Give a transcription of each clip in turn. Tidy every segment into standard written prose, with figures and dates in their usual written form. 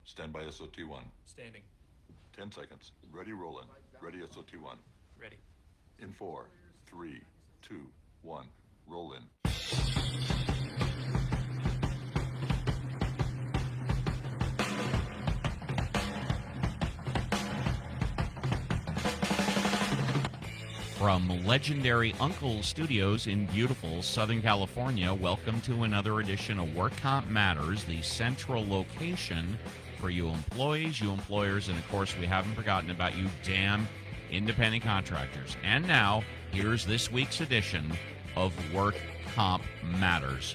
Stand by SOT1. Standing. 10 seconds. Ready, rolling. Ready, SOT1. Ready. In 4, 3, 2, 1. Roll in. From legendary Uncle Studios in beautiful Southern California, welcome to another edition of Work Comp Matters, the central location for you employees, you employers, and of course, we haven't forgotten about you damn independent contractors. And now, here's this week's edition of Work Comp Matters.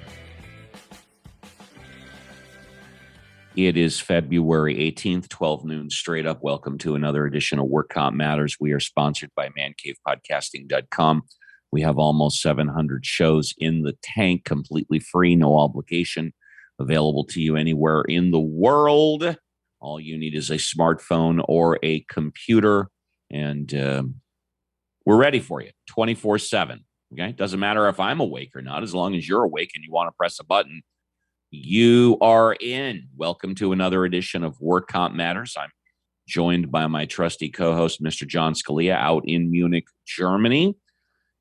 It is February 18th, 12 noon straight up. Welcome to another edition of Work Comp Matters. We are sponsored by mancavepodcasting.com. We have almost 700 shows in the tank, completely free, no obligation, available to you anywhere in the world. All you need is a smartphone or a computer, and we're ready for you 24/7. Okay, doesn't matter if I'm awake or not, as long as you're awake and you want to press a button. You are in. Welcome to another edition of Work Comp Matters. I'm joined by my trusty co-host, Mr. John Scalia, out in Munich, Germany.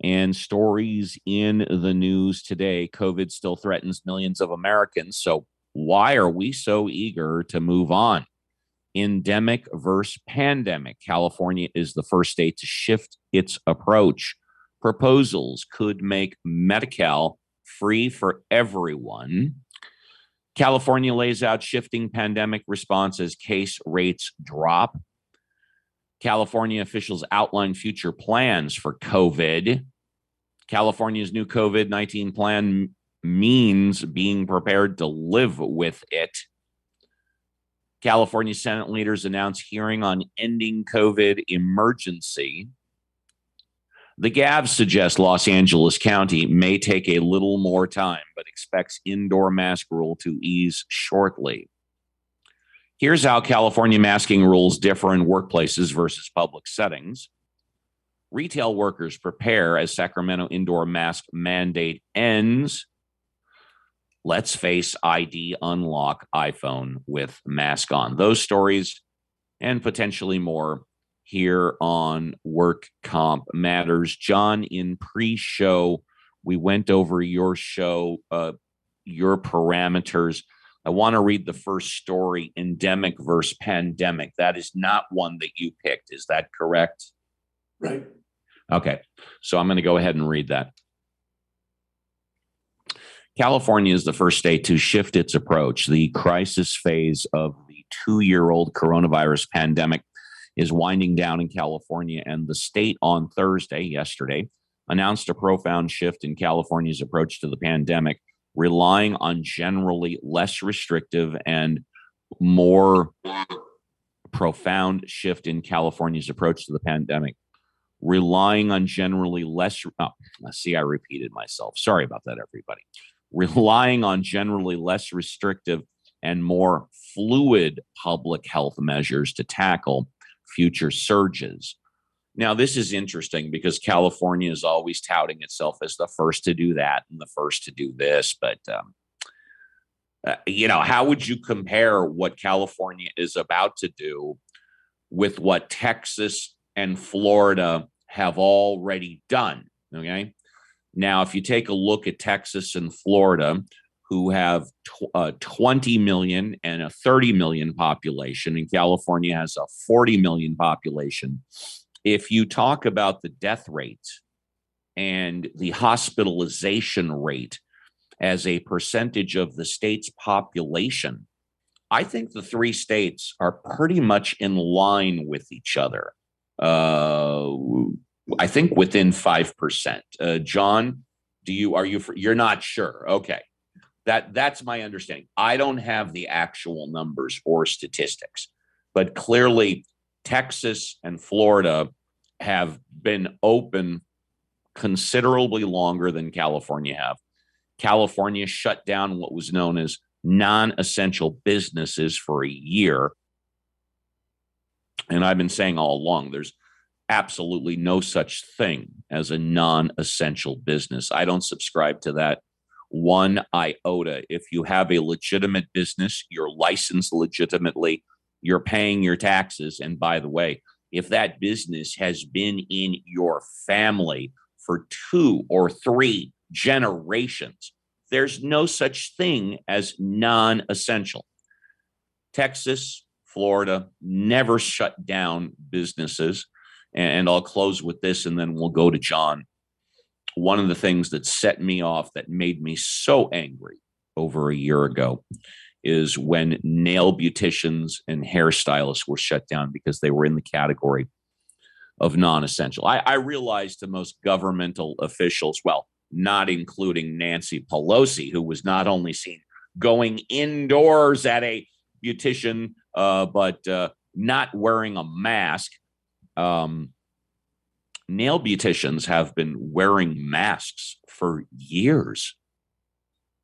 And stories in the news today. COVID still threatens millions of Americans. So why are we so eager to move on? Endemic versus pandemic. California is the first state to shift its approach. Proposals could make Medi-Cal free for everyone. California lays out shifting pandemic response as case rates drop. California officials outline future plans for COVID. California's new COVID-19 plan means being prepared to live with it. California Senate leaders announce hearing on ending COVID emergency. The Gavs suggest Los Angeles County may take a little more time, but expects indoor mask rule to ease shortly. Here's how California masking rules differ in workplaces versus public settings. Retail workers prepare as Sacramento indoor mask mandate ends. Let's face ID unlock iPhone with mask on. Those stories and potentially more here on Work Comp Matters. John, in pre-show, we went over your show, your parameters. I want to read the first story, endemic versus pandemic. That is not one that you picked. Is that correct? Right. Okay. So I'm going to go ahead and read that. California is the first state to shift its approach. The crisis phase of the 2-year-old coronavirus pandemic is winding down in California, and the state on Thursday, yesterday, announced a profound shift in California's approach to the pandemic, relying on generally less restrictive and more profound shift in California's approach to the pandemic, relying on generally less, I repeated myself. Sorry about that, everybody. Relying on generally less restrictive and more fluid public health measures to tackle future surges. Now, this is interesting because California is always touting itself as the first to do that and the first to do this. But, how would you compare what California is about to do with what Texas and Florida have already done? Okay. Now, if you take a look at Texas and Florida, who have 20 million and a 30 million population, and California has a 40 million population. If you talk about the death rate and the hospitalization rate as a percentage of the state's population, I think the three states are pretty much in line with each other. I think within 5%. John, you're not sure? Okay. That's my understanding. I don't have the actual numbers or statistics, but clearly Texas and Florida have been open considerably longer than California have. California shut down what was known as non-essential businesses for a year. And I've been saying all along, there's absolutely no such thing as a non-essential business. I don't subscribe to that one iota. If you have a legitimate business, you're licensed legitimately, you're paying your taxes. And by the way, if that business has been in your family for 2 or 3 generations, there's no such thing as non-essential. Texas, Florida never shut down businesses. And I'll close with this, and then we'll go to John. One of the things that set me off, that made me so angry over a year ago, is when nail beauticians and hairstylists were shut down because they were in the category of non-essential. I realized to most governmental officials, well, not including Nancy Pelosi, who was not only seen going indoors at a beautician, but not wearing a mask. Nail beauticians have been wearing masks for years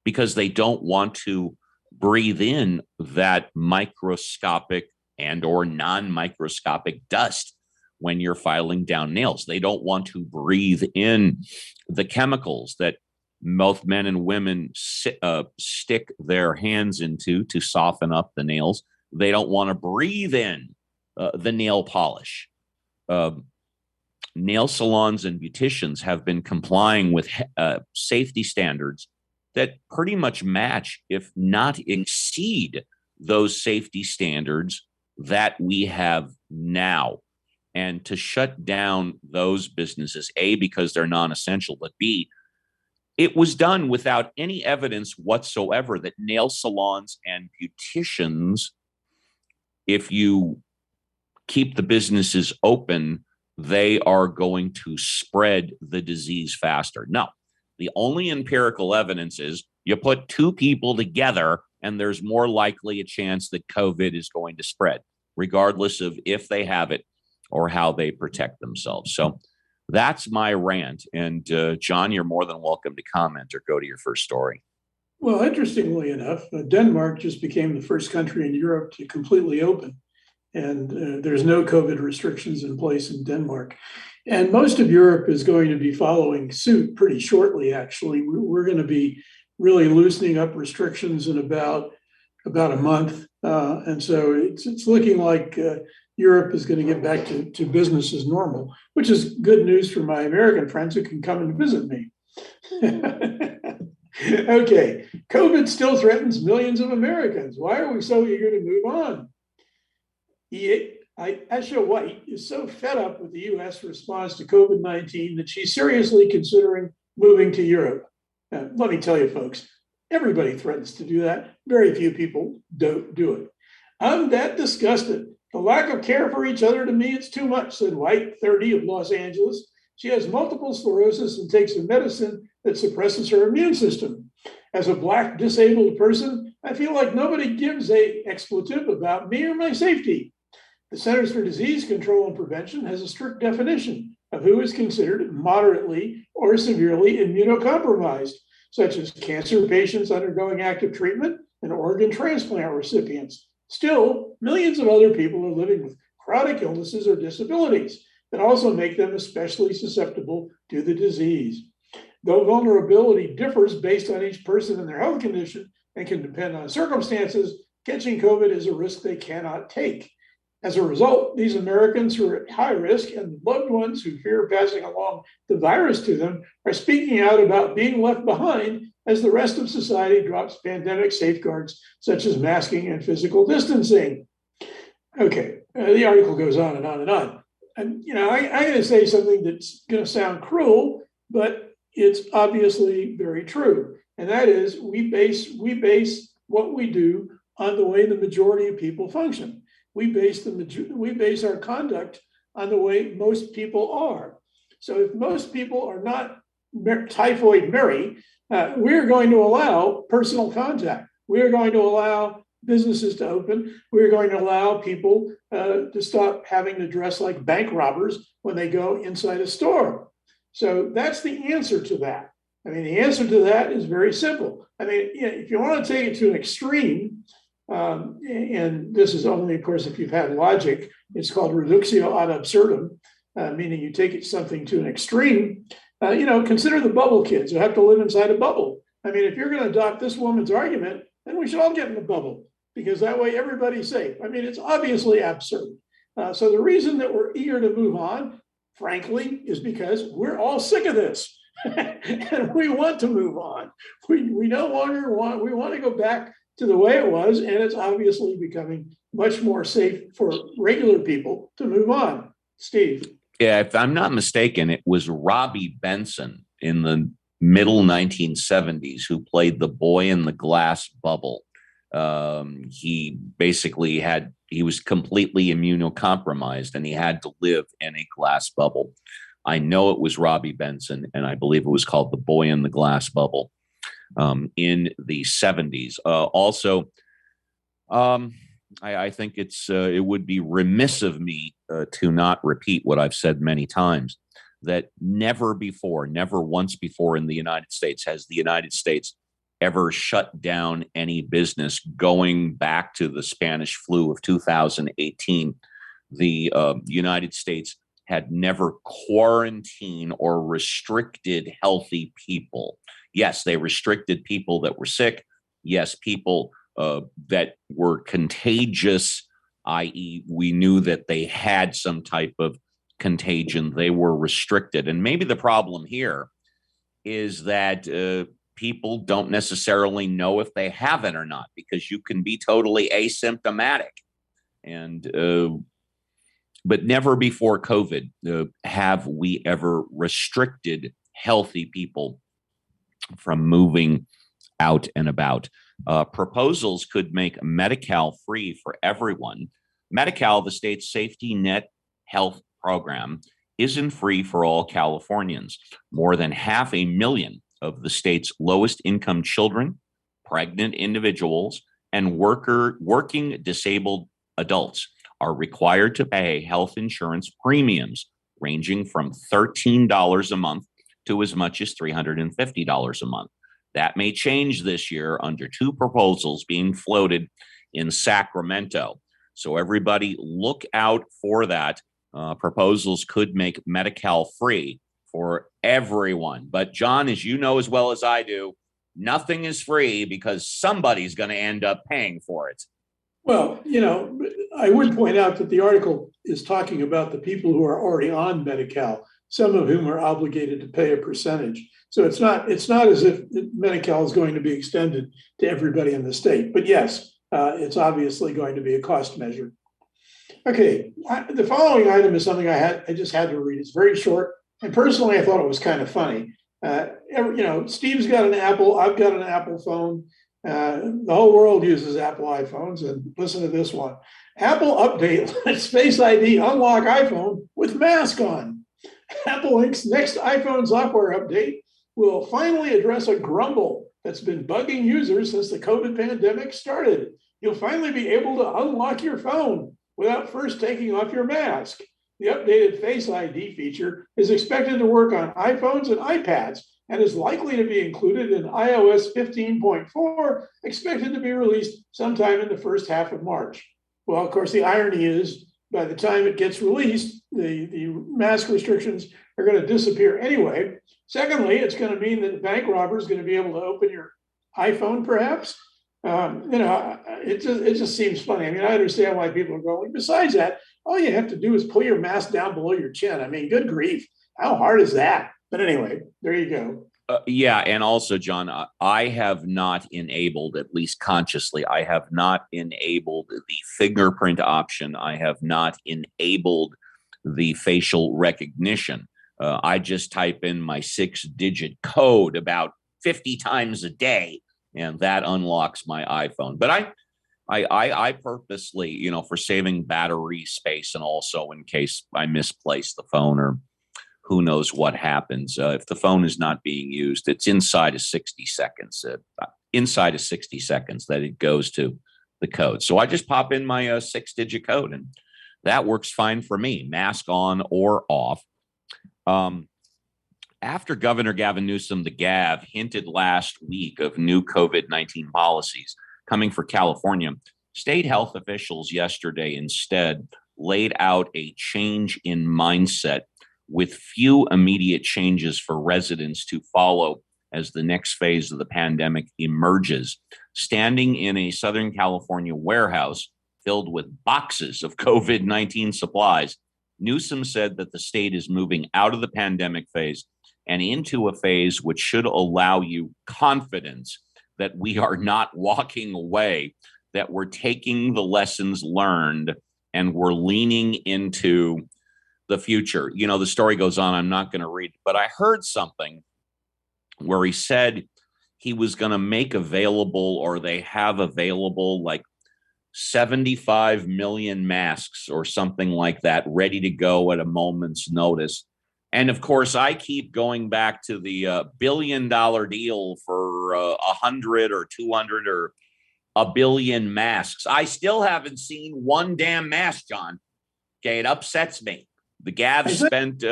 because they don't want to breathe in that microscopic and or non-microscopic dust when you're filing down nails. They don't want to breathe in the chemicals that both men and women stick their hands into to soften up the nails. They don't want to breathe in the nail polish. Nail salons and beauticians have been complying with safety standards that pretty much match, if not exceed, those safety standards that we have now. And to shut down those businesses, A, because they're non-essential, but B, it was done without any evidence whatsoever that nail salons and beauticians, if you keep the businesses open, they are going to spread the disease faster. No, the only empirical evidence is you put 2 people together and there's more likely a chance that COVID is going to spread, regardless of if they have it or how they protect themselves. So that's my rant. And John, you're more than welcome to comment or go to your first story. Well, interestingly enough, Denmark just became the first country in Europe to completely open. And there's no COVID restrictions in place in Denmark. And most of Europe is going to be following suit pretty shortly, actually. We're going to be really loosening up restrictions in about a month. And so it's looking like Europe is going to get back to business as normal, which is good news for my American friends who can come and visit me. Okay, COVID still threatens millions of Americans. Why are we so eager to move on? Asha White is so fed up with the U.S. response to COVID-19 that she's seriously considering moving to Europe. Let me tell you, folks, everybody threatens to do that. Very few people don't do it. I'm that disgusted. The lack of care for each other, to me, it's too much, said White, 30, of Los Angeles. She has multiple sclerosis and takes a medicine that suppresses her immune system. As a Black disabled person, I feel like nobody gives a expletive about me or my safety. The Centers for Disease Control and Prevention has a strict definition of who is considered moderately or severely immunocompromised, such as cancer patients undergoing active treatment and organ transplant recipients. Still, millions of other people are living with chronic illnesses or disabilities that also make them especially susceptible to the disease. Though vulnerability differs based on each person and their health condition and can depend on circumstances, catching COVID is a risk they cannot take. As a result, these Americans who are at high risk and loved ones who fear passing along the virus to them are speaking out about being left behind as the rest of society drops pandemic safeguards such as masking and physical distancing. Okay, the article goes on and on and on. And, I'm going to say something that's going to sound cruel, but it's obviously very true. And that is we base what we do on the way the majority of people function. We base our conduct on the way most people are. So if most people are not typhoid Mary, we're going to allow personal contact. We're going to allow businesses to open. We're going to allow people to stop having to dress like bank robbers when they go inside a store. So that's the answer to that. I mean, the answer to that is very simple. I mean, if you want to take it to an extreme, and this is only, of course, if you've had logic, it's called reductio ad absurdum, meaning you take something to an extreme. Consider the bubble kids who have to live inside a bubble. I mean, if you're going to adopt this woman's argument, then we should all get in the bubble because that way everybody's safe. I mean, it's obviously absurd. So the reason that we're eager to move on, frankly, is because we're all sick of this. And we want to move on. We no longer we want to go back to the way it was, and it's obviously becoming much more safe for regular people to move on. Steve. Yeah, if I'm not mistaken, it was Robbie Benson in the middle 1970s who played the boy in the glass bubble. He basically he was completely immunocompromised and he had to live in a glass bubble. I know it was Robbie Benson, and I believe it was called The Boy in the Glass Bubble in the 70s. I think it would be remiss of me to not repeat what I've said many times, that never once before in the United States has the United States ever shut down any business going back to the Spanish flu of 2018. The United States had never quarantined or restricted healthy people. Yes, they restricted people that were sick. Yes, people that were contagious, i.e., we knew that they had some type of contagion. They were restricted. And maybe the problem here is that people don't necessarily know if they have it or not, because you can be totally asymptomatic. And but never before COVID have we ever restricted healthy people from moving out and about. Proposals could make Medi-Cal free for everyone. Medi-Cal, the state's safety net health program, isn't free for all Californians. More than 500,000 of the state's lowest income children, pregnant individuals, and working disabled adults are required to pay health insurance premiums ranging from $13 a month to as much as $350 a month. That may change this year under two proposals being floated in Sacramento. So everybody look out for that. Proposals could make Medi-Cal free for everyone. But John, as you know as well as I do, nothing is free because somebody's going to end up paying for it. Well, I would point out that the article is talking about the people who are already on Medi-Cal, some of whom are obligated to pay a percentage. So it's not as if Medi-Cal is going to be extended to everybody in the state. But yes, it's obviously going to be a cost measure. Okay, the following item is something I just had to read. It's very short, and personally, I thought it was kind of funny. Steve's got an Apple. I've got an Apple phone. The whole world uses Apple iPhones, and listen to this one. Apple update lets Face ID unlock iPhone with mask on. Apple Inc.'s next iPhone software update will finally address a grumble that's been bugging users since the COVID pandemic started. You'll finally be able to unlock your phone without first taking off your mask. The updated Face ID feature is expected to work on iPhones and iPads and is likely to be included in iOS 15.4, expected to be released sometime in the first half of March. Well, of course, the irony is by the time it gets released, the mask restrictions are going to disappear anyway. Secondly, it's going to mean that the bank robber is going to be able to open your iPhone, perhaps. It just seems funny. I mean, I understand why people are going. Besides that, all you have to do is pull your mask down below your chin. I mean, good grief. How hard is that? But anyway, there you go. Yeah. And also, John, I have not enabled, at least consciously, I have not enabled the fingerprint option. I have not enabled the facial recognition. I just type in my 6-digit code about 50 times a day, and that unlocks my iPhone. But I purposely, for saving battery space and also in case I misplace the phone or who knows what happens. If the phone is not being used, it's inside of 60 seconds. That it goes to the code. So I just pop in my 6-digit code, and that works fine for me, mask on or off. After Governor Gavin Newsom, the Gav, hinted last week of new COVID-19 policies coming for California, state health officials yesterday instead laid out a change in mindset with few immediate changes for residents to follow as the next phase of the pandemic emerges. Standing in a Southern California warehouse filled with boxes of COVID-19 supplies, Newsom said that the state is moving out of the pandemic phase and into a phase which should allow you confidence that we are not walking away, that we're taking the lessons learned and we're leaning into the future. You know, the story goes on. I'm not going to read it, but I heard something where he said he was going to make available, or they have available, like 75 million masks or something like that, ready to go at a moment's notice. And of course, I keep going back to the $1 billion deal for 100 or 200 or a billion masks. I still haven't seen one damn mask, John. Okay, it upsets me. The Gav spent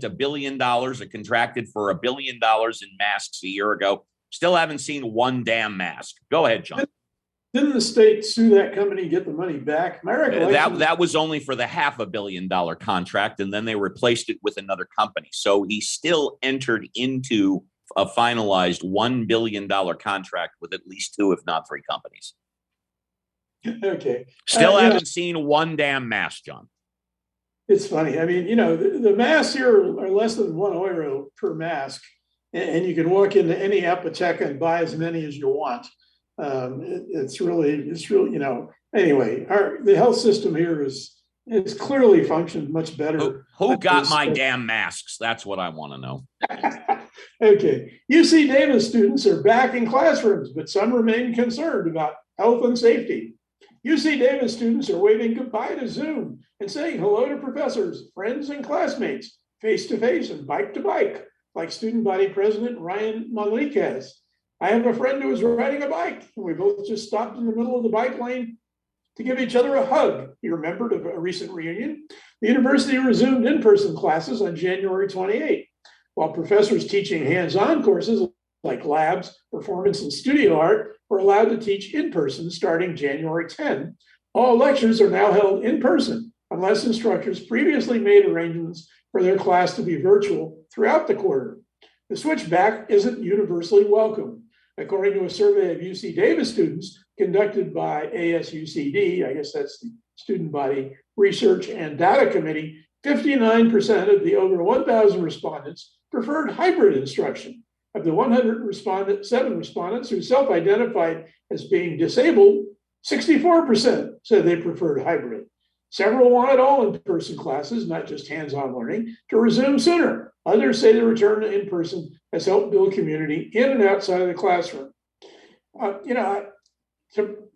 $1 billion, or contracted for $1 billion in masks a year ago. Still haven't seen one damn mask. Go ahead, John. Didn't the state sue that company, get the money back? My recollection that was only for the $500 million contract, and then they replaced it with another company. So he still entered into a finalized $1 billion contract with at least 2, if not 3 companies. Okay. Still haven't seen one damn mask, John. It's funny. I mean, the masks here are less than €1 per mask, and you can walk into any apotheca and buy as many as you want. It's really, anyway, the health system here is clearly functioned much better. Who got my damn masks? That's what I want to know. Okay. UC Davis students are back in classrooms, but some remain concerned about health and safety. UC Davis students are waving goodbye to Zoom and saying hello to professors, friends, and classmates face to face and bike to bike, like student body president Ryan Malik has. I have a friend who was riding a bike, and we both just stopped in the middle of the bike lane to give each other a hug. He remembered a recent reunion. The university resumed in-person classes on January 28, while professors teaching hands-on courses like labs, performance, and studio art were allowed to teach in person starting January 10. All lectures are now held in person, unless instructors previously made arrangements for their class to be virtual throughout the quarter. The switch back isn't universally welcome. According to a survey of UC Davis students conducted by ASUCD, I guess that's the Student Body Research and Data Committee, 59% of the over 1,000 respondents preferred hybrid instruction. Of the 107 respondents who self-identified as being disabled, 64% said they preferred hybrid. Several wanted all in-person classes, not just hands-on learning, to resume sooner. Others say the return to in-person has helped build community in and outside of the classroom.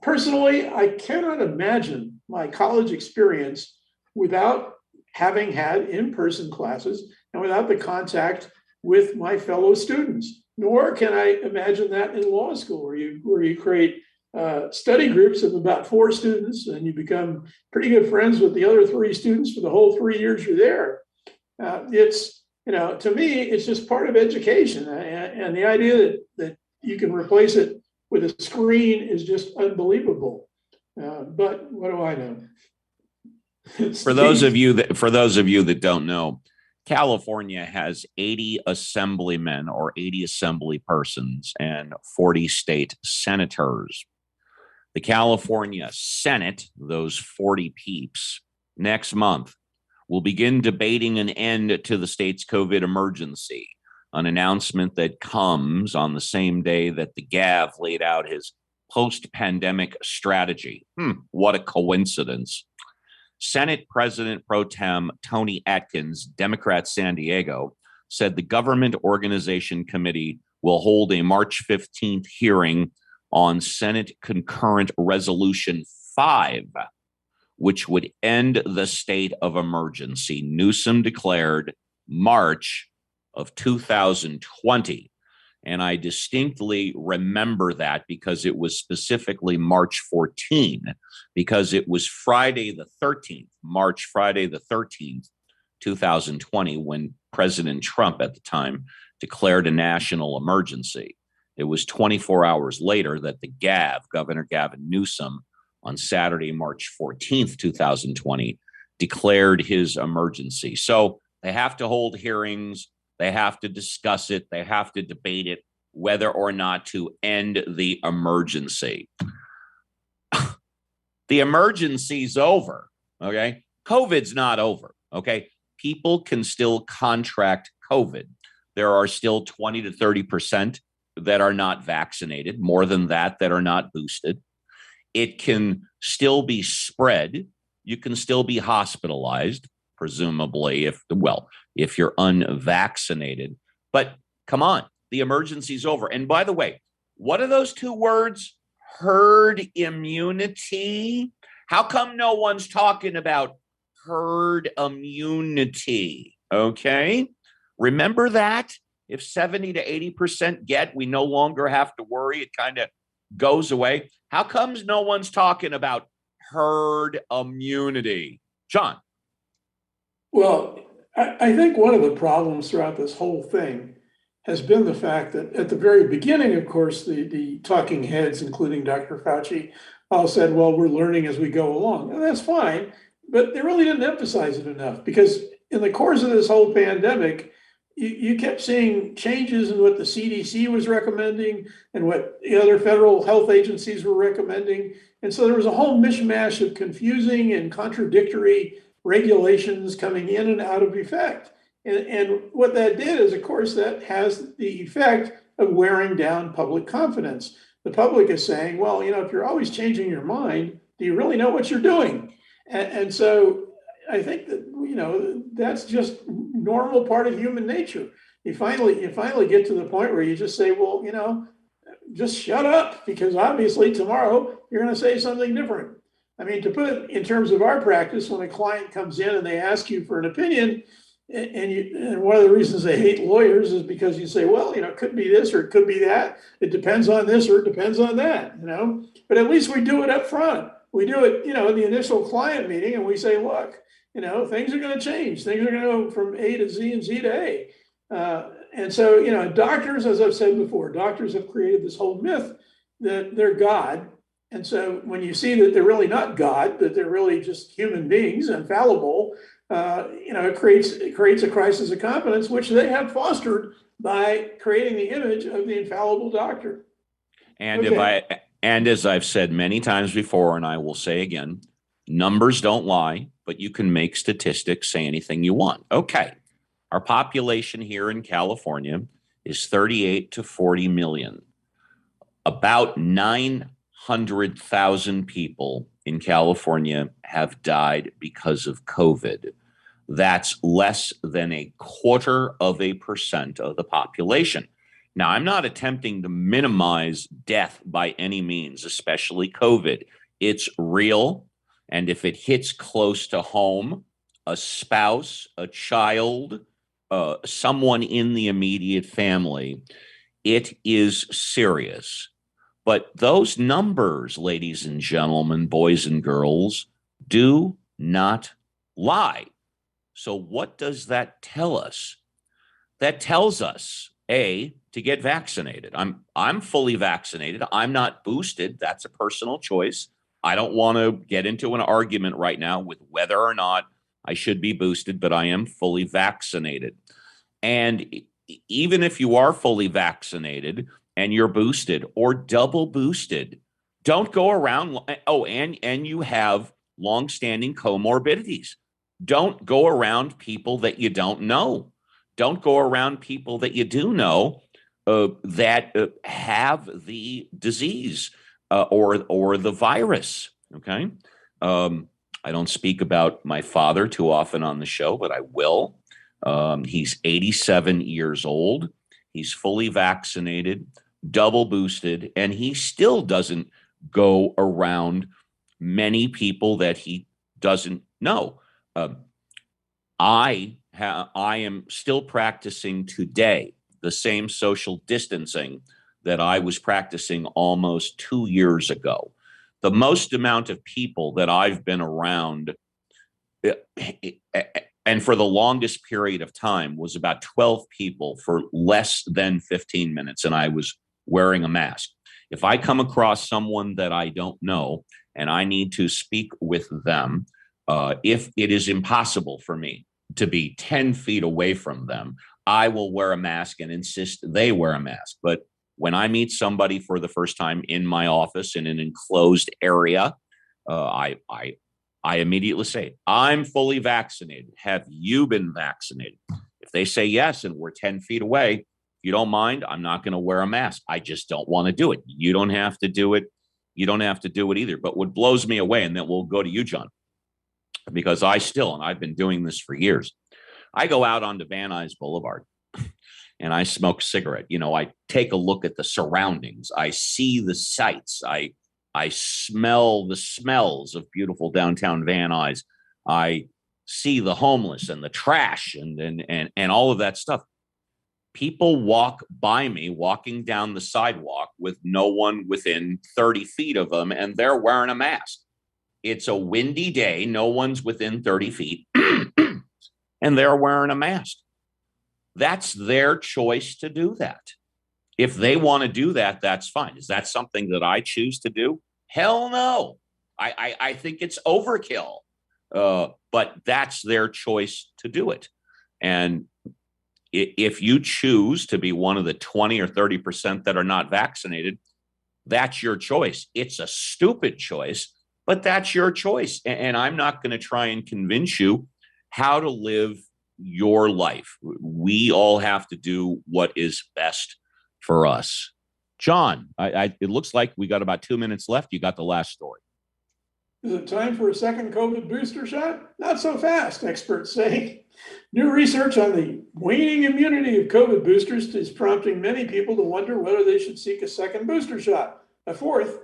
Personally, I cannot imagine my college experience without having had in-person classes and without the contact with my fellow students. Nor can I imagine that in law school, where you create study groups of about 4 students, and you become pretty good friends with the other 3 students for the whole 3 years you're there. To me, it's just part of education, and the idea that you can replace it with a screen is just unbelievable. But what do I know? For those of you that don't know, California has 80 assemblymen or 80 assembly persons and 40 state senators. The California Senate, those 40 peeps, next month will begin debating an end to the state's COVID emergency, an announcement that comes on the same day that the Gav laid out his post-pandemic strategy. What a coincidence. Senate President Pro Tem Tony Atkins, Democrat San Diego, said the Government Organization Committee will hold a March 15th hearing on Senate Concurrent Resolution 5, which would end the state of emergency. Newsom declared March of 2020. And I distinctly remember that because it was specifically March 14, because it was Friday the 13th, Friday the 13th, 2020, when President Trump at the time declared a national emergency. It was 24 hours later that the Governor Gavin Newsom, on Saturday, March 14th, 2020, declared his emergency. So they have to hold hearings. They have to discuss it. They have to debate it, whether or not to end the emergency. The emergency's over, okay? COVID's not over, okay? People can still contract COVID. There are still 20 to 30% that are not vaccinated, more than that are not boosted. It can still be spread. You can still be hospitalized, presumably, if you're unvaccinated. But come on, the emergency's over. And by the way, what are those two words? Herd immunity. How come no one's talking about herd immunity? Okay. Remember that? If 70 to 80% get, we no longer have to worry. It kind of goes away. How comes no one's talking about herd immunity? John. Well, I think one of the problems throughout this whole thing has been the fact that at the very beginning, of course, the talking heads, including Dr. Fauci, all said, well, we're learning as we go along. And that's fine, but they really didn't emphasize it enough, because in the course of this whole pandemic, you kept seeing changes in what the CDC was recommending and what the other federal health agencies were recommending. And so there was a whole mishmash of confusing and contradictory regulations coming in and out of effect. And what that did is, of course, that has the effect of wearing down public confidence. The public is saying, well, if you're always changing your mind, do you really know what you're doing? And so I think that, that's just normal part of human nature. You finally get to the point where you just say, well, just shut up, because obviously tomorrow you're going to say something different. I mean, to put it in terms of our practice, when a client comes in and they ask you for an opinion, and one of the reasons they hate lawyers is because you say, well, it could be this or it could be that. It depends on this or it depends on that, But at least we do it up front. We do it, in the initial client meeting, and we say, look, things are going to change. Things are going to go from A to Z and Z to A. And so, doctors, as I've said before, doctors have created this whole myth that they're God. And so when you see that they're really not God, that they're really just human beings, infallible, it creates a crisis of confidence, which they have fostered by creating the image of the infallible doctor. And as I've said many times before, and I will say again, numbers don't lie, but you can make statistics say anything you want. Okay. Our population here in California is 38 to 40 million. About 900,000 people in California have died because of COVID. That's less than 0.25% of the population. Now, I'm not attempting to minimize death by any means, especially COVID. It's real. And if it hits close to home, a spouse, a child, someone in the immediate family, it is serious. But those numbers, ladies and gentlemen, boys and girls, do not lie. So what does that tell us? That tells us, A, to get vaccinated. I'm fully vaccinated. I'm not boosted. That's a personal choice. I don't want to get into an argument right now with whether or not I should be boosted, but I am fully vaccinated. And even if you are fully vaccinated and you're boosted or double boosted, don't go around. Oh, and you have longstanding comorbidities. Don't go around people that you don't know. Don't go around people that you do know that have the disease or the virus. Okay. I don't speak about my father too often on the show, but I will. He's 87 years old. He's fully vaccinated, double boosted, and he still doesn't go around many people that he doesn't know. I am still practicing today the same social distancing that I was practicing almost 2 years ago. The most amount of people that I've been around, and for the longest period of time, was about 12 people for less than 15 minutes, and I was wearing a mask. If I come across someone that I don't know and I need to speak with them, if it is impossible for me to be 10 feet away from them, I will wear a mask and insist they wear a mask. But when I meet somebody for the first time in my office in an enclosed area, I immediately say, I'm fully vaccinated. Have you been vaccinated? If they say yes, and we're 10 feet away, if you don't mind, I'm not going to wear a mask. I just don't want to do it. You don't have to do it. You don't have to do it either. But what blows me away, and then we'll go to you, John, because I've been doing this for years. I go out onto Van Nuys Boulevard and I smoke a cigarette. I take a look at the surroundings. I see the sights. I smell the smells of beautiful downtown Van Nuys. I see the homeless and the trash and all of that stuff. People walk by me walking down the sidewalk with no one within 30 feet of them, and they're wearing a mask. It's a windy day. No one's within 30 feet, and they're wearing a mask. That's their choice to do that. If they want to do that, that's fine. Is that something that I choose to do? Hell no. I think it's overkill. But that's their choice to do it. And if you choose to be one of the 20 or 30% that are not vaccinated, that's your choice. It's a stupid choice, but that's your choice. And I'm not going to try and convince you how to live your life. We all have to do what is best for us. John, it looks like we got about 2 minutes left. You got the last story. Is it time for a second COVID booster shot? Not so fast, experts say. New research on the waning immunity of COVID boosters is prompting many people to wonder whether they should seek a second booster shot, a fourth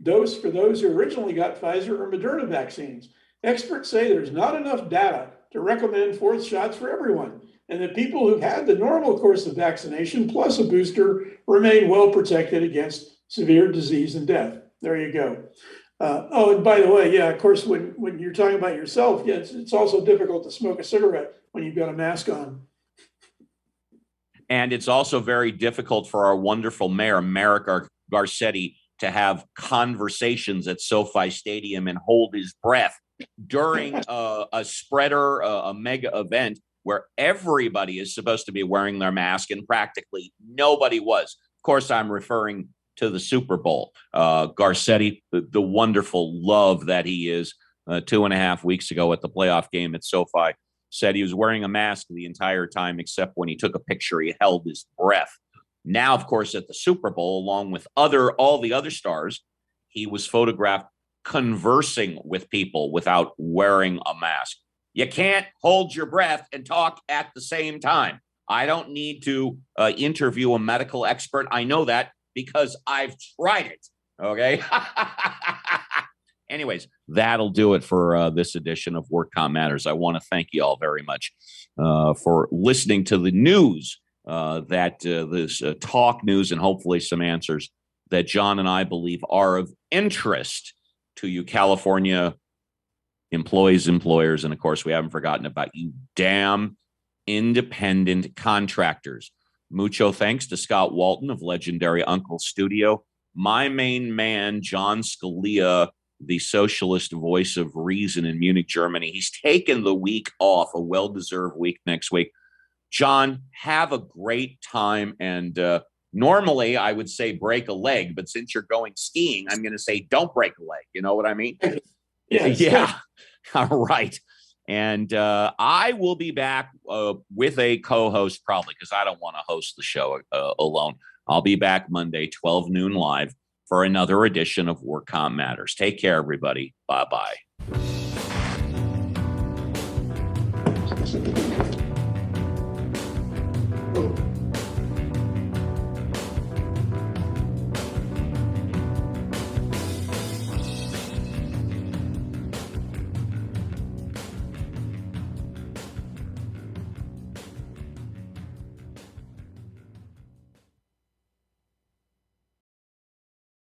dose for those who originally got Pfizer or Moderna vaccines. Experts say there's not enough data to recommend fourth shots for everyone, and that people who've had the normal course of vaccination plus a booster remain well protected against severe disease and death. There you go. And by the way, yeah, of course, when you're talking about yourself, yeah, it's also difficult to smoke a cigarette when you've got a mask on. And it's also very difficult for our wonderful mayor, Merrick Garcetti, to have conversations at SoFi Stadium and hold his breath during a spreader, a mega event where everybody is supposed to be wearing their mask and practically nobody was. Of course, I'm referring to the Super Bowl. Garcetti, the wonderful love that he is, 2.5 weeks ago at the playoff game at SoFi, said he was wearing a mask the entire time, except when he took a picture, he held his breath. Now, of course, at the Super Bowl, along with all the other stars, he was photographed conversing with people without wearing a mask. You can't hold your breath and talk at the same time. I don't need to interview a medical expert. I know that because I've tried it. Okay. Anyways, that'll do it for this edition of WorkComp Matters. I want to thank you all very much for listening to the news, this talk news, and hopefully some answers that John and I believe are of interest to you, California employees, employers, and of course, we haven't forgotten about you damn independent contractors. Mucho thanks to Scott Walton of legendary Uncle Studio, my main man, John Scalia, the socialist voice of reason in Munich, Germany. He's taken the week off, a well-deserved week next week. John, have a great time. And normally I would say break a leg, but since you're going skiing, I'm going to say don't break a leg. You know what I mean? Yes. Yeah. All right. And I will be back with a co-host probably because I don't want to host the show alone. I'll be back Monday, 12 noon live for another edition of WorkComp Matters. Take care, everybody. Bye-bye.